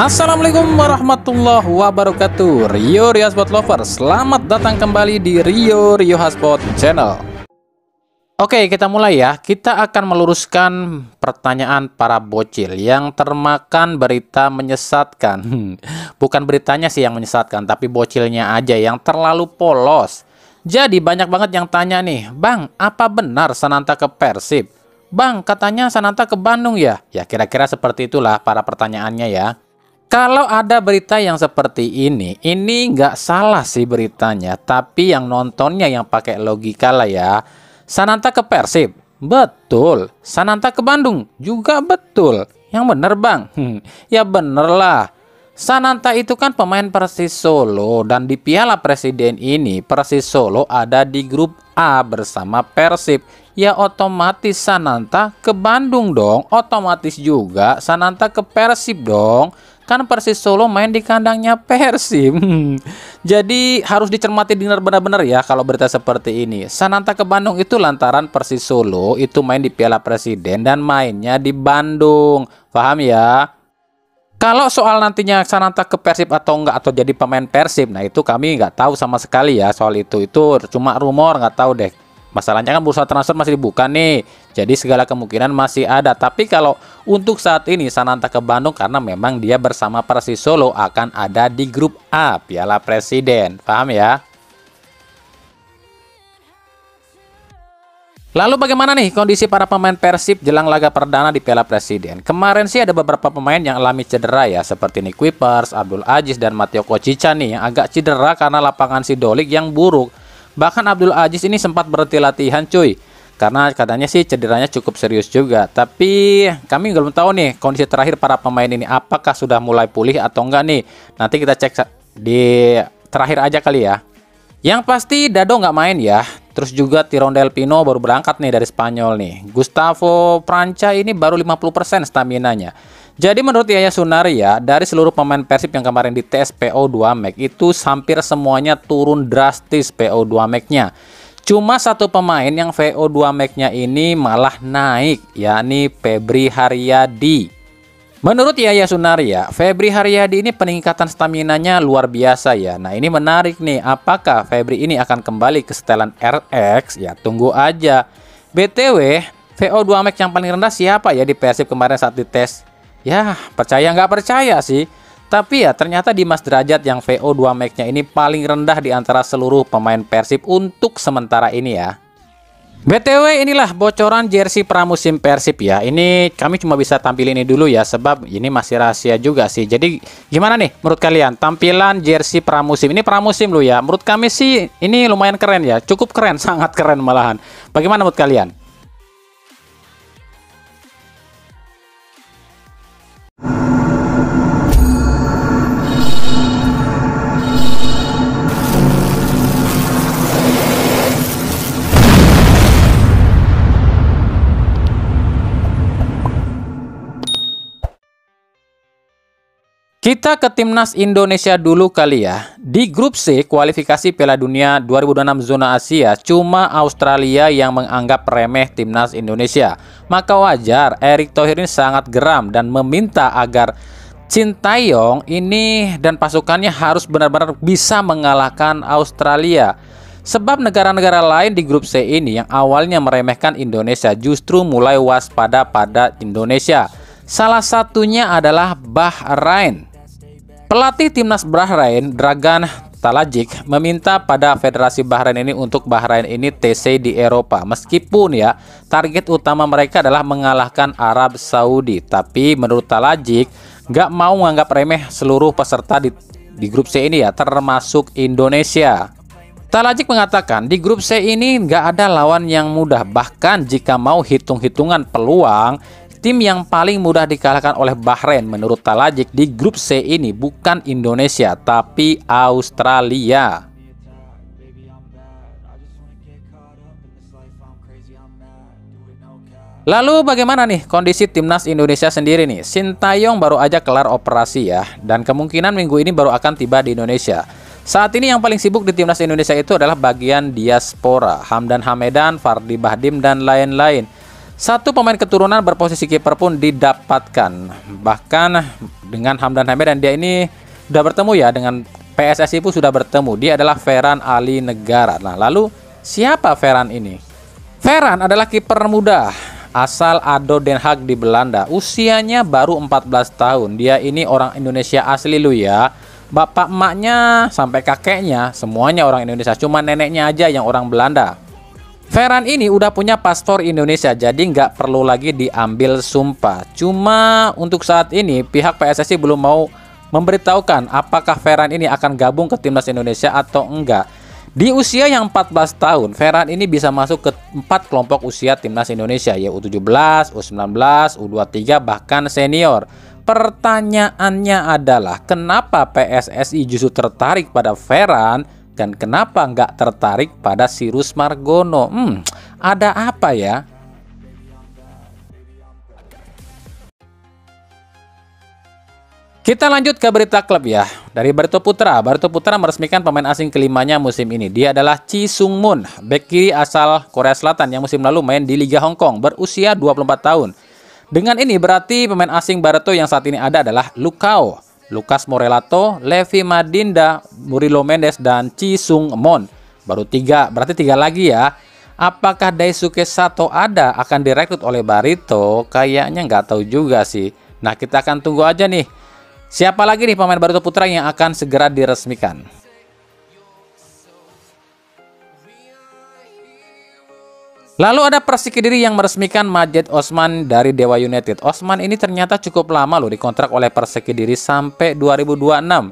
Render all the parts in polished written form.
Assalamualaikum warahmatullahi wabarakatuh. Rio Hotspot Lovers, selamat datang kembali di Rio Hotspot Channel. Oke, kita mulai ya. Kita akan meluruskan pertanyaan para bocil yang termakan berita menyesatkan. Bukan beritanya sih yang menyesatkan, tapi bocilnya aja yang terlalu polos. Jadi banyak banget yang tanya nih, Bang, apa benar Sananta ke Persib? Bang, katanya Sananta ke Bandung ya? Ya kira-kira seperti itulah para pertanyaannya ya. Kalau ada berita yang seperti ini nggak salah sih beritanya, tapi yang nontonnya yang pakai logika lah ya. Sananta ke Persib, betul. Sananta ke Bandung, juga betul. Yang bener Bang? Ya bener lah. Sananta itu kan pemain Persis Solo, dan di Piala Presiden ini Persis Solo ada di grup A bersama Persib. Ya otomatis Sananta ke Bandung dong, otomatis juga Sananta ke Persib dong. Kan Persis Solo main di kandangnya Persib. Jadi harus dicermati benar-benar ya kalau berita seperti ini. Sananta ke Bandung itu lantaran Persis Solo itu main di Piala Presiden dan mainnya di Bandung. Paham ya? Kalau soal nantinya Sananta ke Persib atau enggak, atau jadi pemain Persib, nah itu kami nggak tahu sama sekali ya soal itu. Itu cuma rumor, nggak tahu deh. Masalahnya kan bursa transfer masih dibuka nih, jadi segala kemungkinan masih ada. Tapi kalau untuk saat ini Sananta ke Bandung karena memang dia bersama Persis Solo akan ada di grup A Piala Presiden. Paham ya? Lalu bagaimana nih kondisi para pemain Persib jelang laga perdana di Piala Presiden? Kemarin sih ada beberapa pemain yang alami cedera ya, seperti Nick Kuipers, Abdul Aziz, dan Matteo Kocica nih yang agak cedera karena lapangan Sidolik yang buruk. Bahkan Abdul Aziz ini sempat berhenti latihan cuy, karena katanya sih cederanya cukup serius juga. Tapi kami belum tahu nih kondisi terakhir para pemain ini, apakah sudah mulai pulih atau enggak nih. Nanti kita cek di terakhir aja kali ya. Yang pasti Dado nggak main ya. Terus juga Tirondel Pino baru berangkat nih dari Spanyol nih. Gustavo Pranca ini baru 50% staminanya. Jadi menurut Yaya Sunaria, dari seluruh pemain Persib yang kemarin dites PO2 max itu hampir semuanya turun drastis PO2 max-nya. Cuma satu pemain yang VO2 max-nya ini malah naik, yakni Febri Haryadi. Menurut Yaya Sunaria, Febri Haryadi ini peningkatan staminanya luar biasa ya. Nah ini menarik nih, apakah Febri ini akan kembali ke setelan RX? Ya tunggu aja. BTW, VO2 max yang paling rendah siapa ya di Persib kemarin saat dites? Ya percaya nggak percaya sih. Tapi ya ternyata Dimas Derajat yang VO2 max-nya ini paling rendah di antara seluruh pemain Persib untuk sementara ini ya. BTW inilah bocoran jersey pramusim Persib ya. Ini kami cuma bisa tampil ini dulu ya, sebab ini masih rahasia juga sih. Jadi gimana nih menurut kalian tampilan jersey pramusim? Ini pramusim loh ya. Menurut kami sih ini lumayan keren ya. Cukup keren, sangat keren malahan. Bagaimana menurut kalian? Kita ke timnas Indonesia dulu kali ya. Di grup C kualifikasi Piala Dunia 2026 zona Asia, cuma Australia yang menganggap remeh timnas Indonesia. Maka wajar Erick Thohir ini sangat geram dan meminta agar Sintayong ini dan pasukannya harus benar-benar bisa mengalahkan Australia. Sebab negara-negara lain di grup C ini yang awalnya meremehkan Indonesia justru mulai waspada pada Indonesia. Salah satunya adalah Bahrain. Pelatih timnas Bahrain, Dragan Talajik, meminta pada Federasi Bahrain ini untuk Bahrain ini TC di Eropa. Meskipun ya target utama mereka adalah mengalahkan Arab Saudi. Tapi menurut Talajik nggak mau menganggap remeh seluruh peserta di grup C ini ya, termasuk Indonesia. Talajik mengatakan di grup C ini nggak ada lawan yang mudah. Bahkan jika mau hitung-hitungan peluang, tim yang paling mudah dikalahkan oleh Bahrain menurut Talajik di grup C ini bukan Indonesia tapi Australia. Lalu bagaimana nih kondisi timnas Indonesia sendiri nih? Sintayong baru aja kelar operasi ya, dan kemungkinan minggu ini baru akan tiba di Indonesia. Saat ini yang paling sibuk di timnas Indonesia itu adalah bagian diaspora, Hamdan Hamedan, Fardi Bahdim, dan lain-lain. Satu pemain keturunan berposisi kiper pun didapatkan. Bahkan dengan Hamdan Hamid, dan dia ini sudah bertemu ya dengan PSSI pun sudah bertemu. Dia adalah Ferran Ali Negara. Nah, lalu siapa Ferran ini? Ferran adalah kiper muda asal ADO Den Haag di Belanda. Usianya baru 14 tahun. Dia ini orang Indonesia asli lu ya. Bapak emaknya sampai kakeknya semuanya orang Indonesia. Cuma neneknya aja yang orang Belanda. Ferran ini udah punya paspor Indonesia, jadi nggak perlu lagi diambil sumpah. Cuma untuk saat ini pihak PSSI belum mau memberitahukan apakah Ferran ini akan gabung ke timnas Indonesia atau enggak. Di usia yang 14 tahun, Ferran ini bisa masuk ke 4 kelompok usia timnas Indonesia, yaitu U17, U19, U23, bahkan senior. Pertanyaannya adalah kenapa PSSI justru tertarik pada Ferran dan kenapa nggak tertarik pada Sirus Margono? Ada apa ya? Kita lanjut ke berita klub ya. Dari Barito Putra. Barito Putra meresmikan pemain asing kelimanya musim ini. Dia adalah Chi Sung Moon, bek kiri asal Korea Selatan yang musim lalu main di Liga Hong Kong, berusia 24 tahun. Dengan ini berarti pemain asing Barito yang saat ini ada adalah Lukao, Lucas Morelato, Levi Madinda, Murilo Mendes, dan Chi Sung Moon. Baru 3, berarti 3 lagi ya. Apakah Daisuke Sato ada akan direkrut oleh Barito? Kayaknya nggak tahu juga sih. Nah, kita akan tunggu aja nih. Siapa lagi nih pemain Barito Putra yang akan segera diresmikan? Lalu ada Persik Kediri yang meresmikan Majid Osman dari Dewa United. Osman ini ternyata cukup lama loh dikontrak oleh Persik Kediri sampai 2026.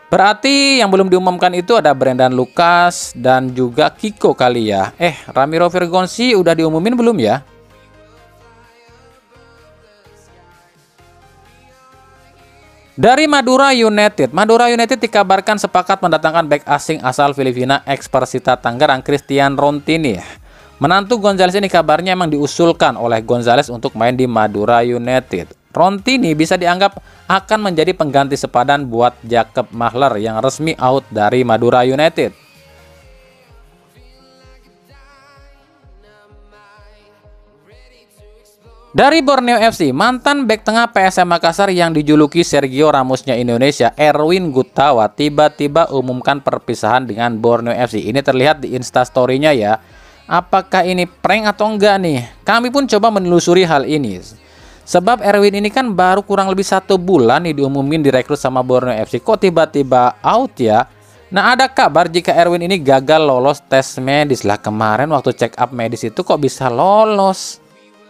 Berarti yang belum diumumkan itu ada Brendan Lucas dan juga Kiko kali ya. Ramiro Virgonsi udah diumumin belum ya? Dari Madura United. Madura United dikabarkan sepakat mendatangkan bek asing asal Filipina ex Persita Tangerang, Christian Rontini. Menantu Gonzales ini kabarnya emang diusulkan oleh Gonzales untuk main di Madura United. Rontini bisa dianggap akan menjadi pengganti sepadan buat Jacob Mahler yang resmi out dari Madura United. Dari Borneo FC, mantan bek tengah PSM Makassar yang dijuluki Sergio Ramosnya Indonesia, Erwin Gutawa, tiba-tiba umumkan perpisahan dengan Borneo FC. Ini terlihat di Instastory-nya ya. Apakah ini prank atau enggak nih? Kami pun coba menelusuri hal ini. Sebab Erwin ini kan baru kurang lebih 1 bulan nih diumumin direkrut sama Borneo FC. Kok tiba-tiba out ya? Nah, ada kabar jika Erwin ini gagal lolos tes medis. Lah, kemarin waktu check up medis itu kok bisa lolos?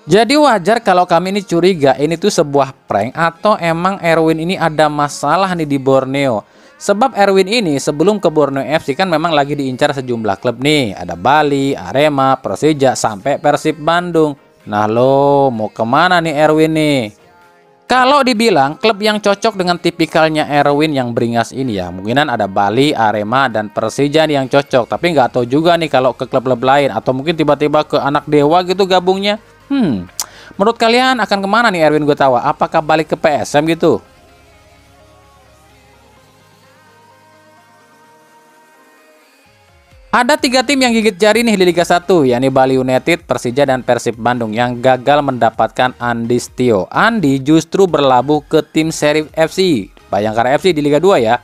Jadi wajar kalau kami ini curiga ini tuh sebuah prank atau emang Erwin ini ada masalah nih di Borneo. Sebab Erwin ini sebelum ke Borneo FC kan memang lagi diincar sejumlah klub nih. Ada Bali, Arema, Persija, sampai Persib Bandung. Nah lo, mau kemana nih Erwin nih? Kalau dibilang klub yang cocok dengan tipikalnya Erwin yang beringas ini ya, mungkinan ada Bali, Arema, dan Persija nih yang cocok. Tapi nggak tahu juga nih kalau ke klub-klub lain. Atau mungkin tiba-tiba ke Anak Dewa gitu gabungnya. Menurut kalian akan kemana nih Erwin Gutawa? Apakah balik ke PSM gitu? Ada 3 tim yang gigit jari nih di Liga 1, yakni Bali United, Persija, dan Persib Bandung yang gagal mendapatkan Andi Setio. Andi justru berlabuh ke tim Sheriff FC, Bayangkara FC di Liga 2 ya.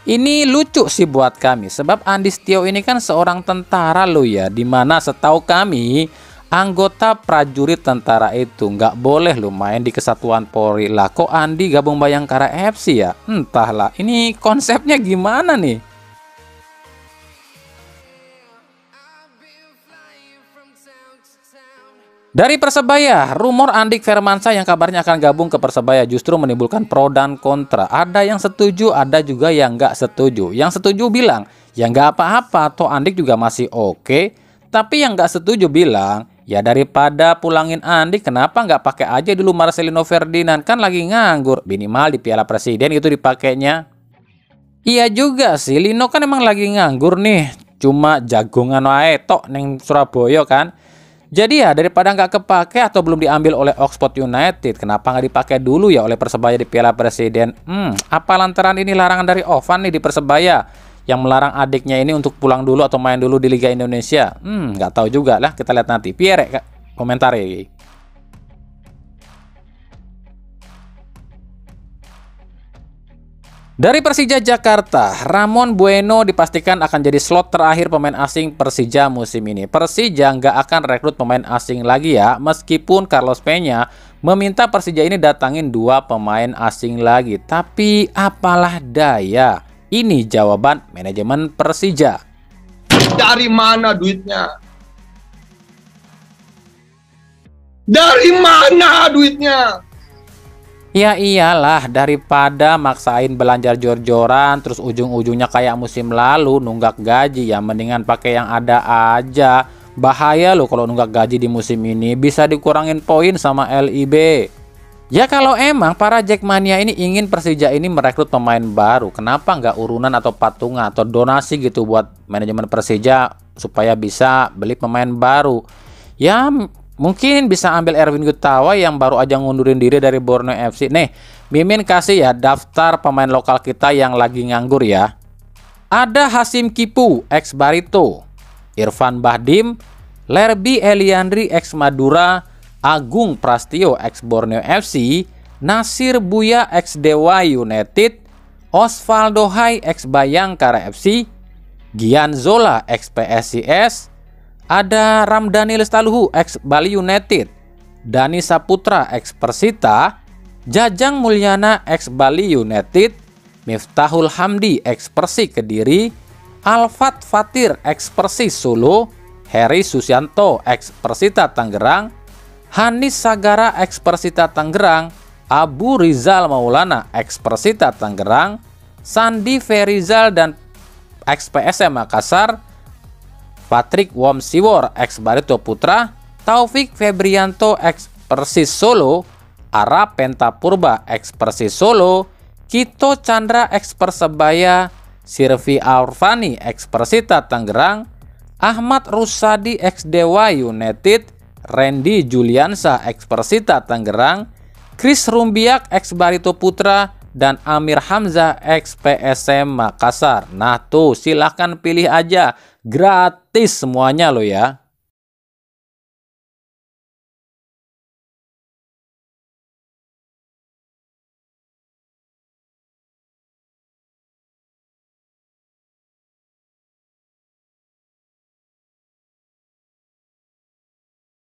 Ini lucu sih buat kami, sebab Andi Setio ini kan seorang tentara loh ya, dimana setahu kami anggota prajurit tentara itu nggak boleh loh main di Kesatuan Polri. Lah kok Andi gabung Bayangkara FC ya? Entahlah, ini konsepnya gimana nih? Dari Persebaya, rumor Andik Firmansyah yang kabarnya akan gabung ke Persebaya justru menimbulkan pro dan kontra. Ada yang setuju, ada juga yang nggak setuju. Yang setuju bilang, ya nggak apa-apa, toh Andik juga masih oke. Tapi yang nggak setuju bilang, ya daripada pulangin Andik, kenapa nggak pakai aja dulu Marcelino Ferdinand, kan lagi nganggur. Minimal di Piala Presiden itu dipakainya. Iya juga sih, Lino kan emang lagi nganggur nih. Cuma jagongan wae tok neng Surabaya kan. Jadi ya daripada nggak kepake atau belum diambil oleh Oxford United, kenapa nggak dipakai dulu ya oleh Persebaya di Piala Presiden? Apa lantaran ini larangan dari Ovan nih di Persebaya yang melarang adiknya ini untuk pulang dulu atau main dulu di Liga Indonesia? Nggak tahu juga lah, kita lihat nanti. Pierre komentari. Dari Persija Jakarta, Ramon Bueno dipastikan akan jadi slot terakhir pemain asing Persija musim ini. Persija nggak akan rekrut pemain asing lagi ya, meskipun Carlos Peña meminta Persija ini datangin 2 pemain asing lagi. Tapi apalah daya, ini jawaban manajemen Persija. Dari mana duitnya? Dari mana duitnya? Ya iyalah, daripada maksain belanja jor-joran terus ujung-ujungnya kayak musim lalu nunggak gaji, ya mendingan pakai yang ada aja. Bahaya loh kalau nunggak gaji di musim ini, bisa dikurangin poin sama LIB. Ya kalau emang para Jackmania ini ingin Persija ini merekrut pemain baru, kenapa nggak urunan atau patungan atau donasi gitu buat manajemen Persija supaya bisa beli pemain baru. Ya mungkin bisa ambil Erwin Gutawa yang baru aja ngundurin diri dari Borneo FC. Nih, Mimin kasih ya daftar pemain lokal kita yang lagi nganggur ya. Ada Hasim Kipu, ex Barito, Irfan Bahdim, Lerby Eliandri, ex Madura, Agung Prastio, ex Borneo FC, Nasir Buya, ex Dewa United, Osvaldo Hai, ex Bayangkara FC, Gian Zola, ex PSIS, ada Ramdhani Lestaluhu ex Bali United, Dani Saputra ex Persita, Jajang Mulyana ex Bali United, Miftahul Hamdi ex Persik Kediri, Alfat Fatir ex Persis Solo, Heri Susianto ex Persita Tangerang, Hanis Sagara ex Persita Tangerang, Abu Rizal Maulana ex Persita Tangerang, Sandi Ferizal dan ex PSM Makassar, Patrick Womsiwor ex Barito Putra, Taufik Febrianto ex Persis Solo, Ara Pentapurba ex Persis Solo, Kito Chandra ex Persebaya, Sirvi Aurfani ex Persita Tangerang, Ahmad Rusadi ex Dewa United, Randy Juliansa ex Persita Tangerang, Chris Rumbiak ex Barito Putra, dan Amir Hamzah ex PSM Makassar. Nah tuh silahkan pilih aja, gratis semuanya loh ya.